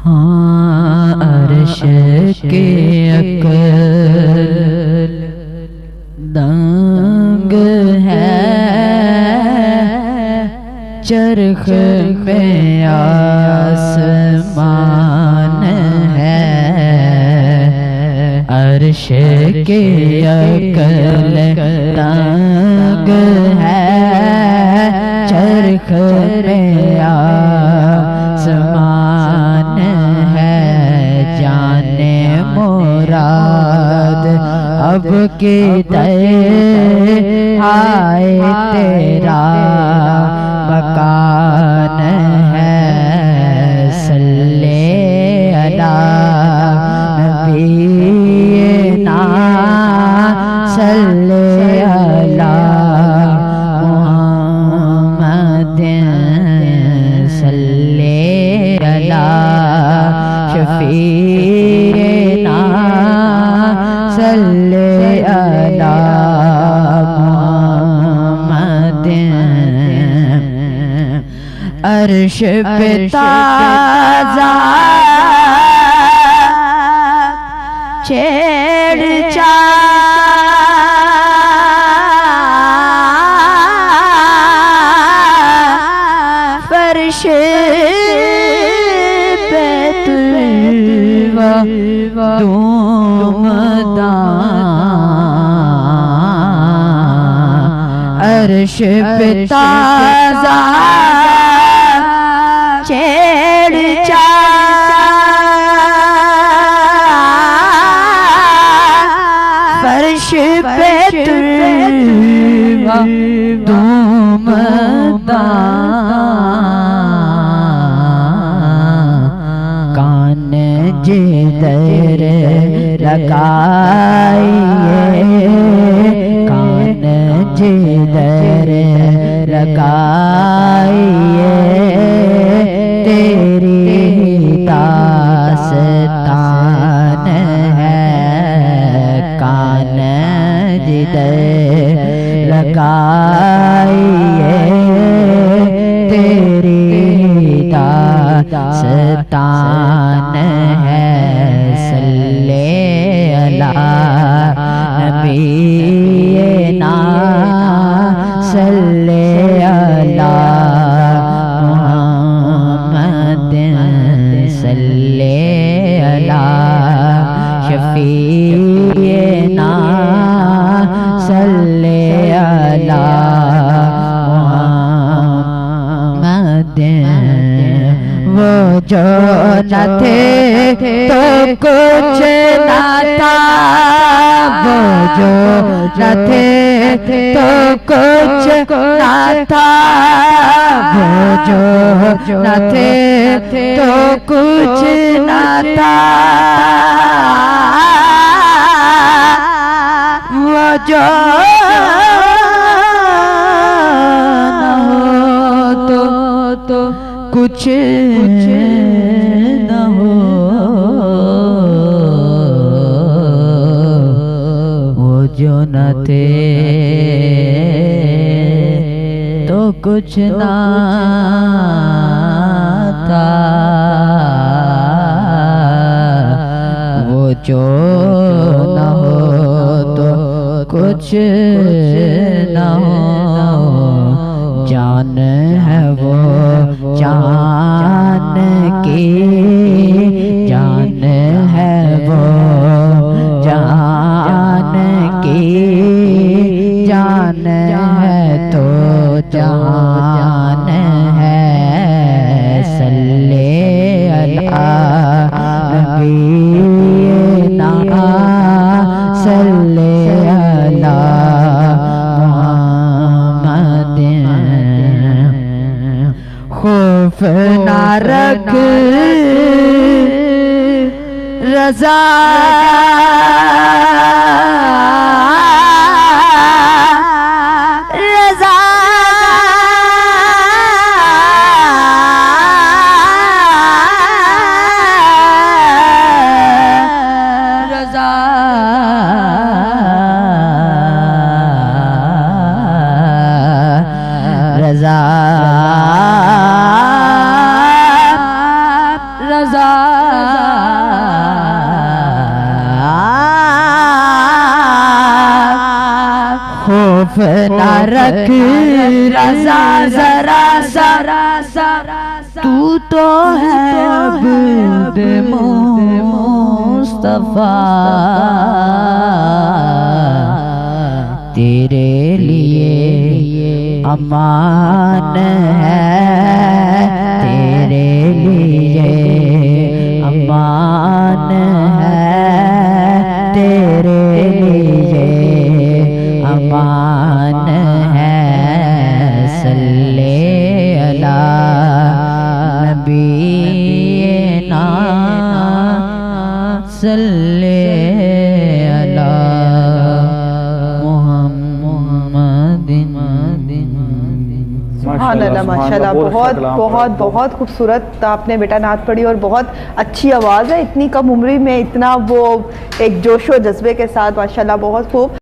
हाँ अर्श के अकल दंग है, चरख में आसमान है। अर्श के अकल दंग है, चरख में आसमान है। जाने मुराद अब किधर आए तेरा मकान है। सल्ले अला नबीना सल्ले अला मुहम्मदिन सल्ले अला शफीना सल्ले अला मुहम्मदिन। अर्श पे ताज़ा छेड़ चा फर्श पे तुलवा अर्श पे ताज़ा छेड़ चा फर्श पे तुलवा कान जिधर लगाइए, कान जिधर लगाइए, तेरी दास्तान है। कान जिधर लगाइए, तेरी दास्तान है। सल्ले अला नबीना सल्ले अला मुहम्मदिन सल्ले अला शफीना सल्ले अला मुहम्मदिन। वो जो न थे तो कुछ न था, वो जो न थे तो कुछ न था, वो जो न थे तो कुछ न था, वो जो न हो तो कुछ न हो, वो जो न थे तो कुछ ना था, वो जो न हो तो कुछ न हो। जान है वो जान की, जान है वो जान की, जान है तो जान है। सल्ले अला नबीना सल्ले अला मुहम्मदिन। खौफ ना रख रज़ा रज़ा रज़ा रज़ा रजा खौफ न रख रजा जरा सा तू तो है अब्द मुस्तफा तेरे लिए अमान है तेरे लिए अमान है तेरे लिए अमान है सल्ले अला नबीना सल्ले अला मुहम्मदिन। सुभानअल्लाह, माशाल्लाह, बहुत खूबसूरत आपने बेटा नात पढ़ी और बहुत अच्छी आवाज़ है। इतनी कम उम्र में इतना वो एक जोशो जज्बे के साथ, माशाल्लाह, बहुत खूब।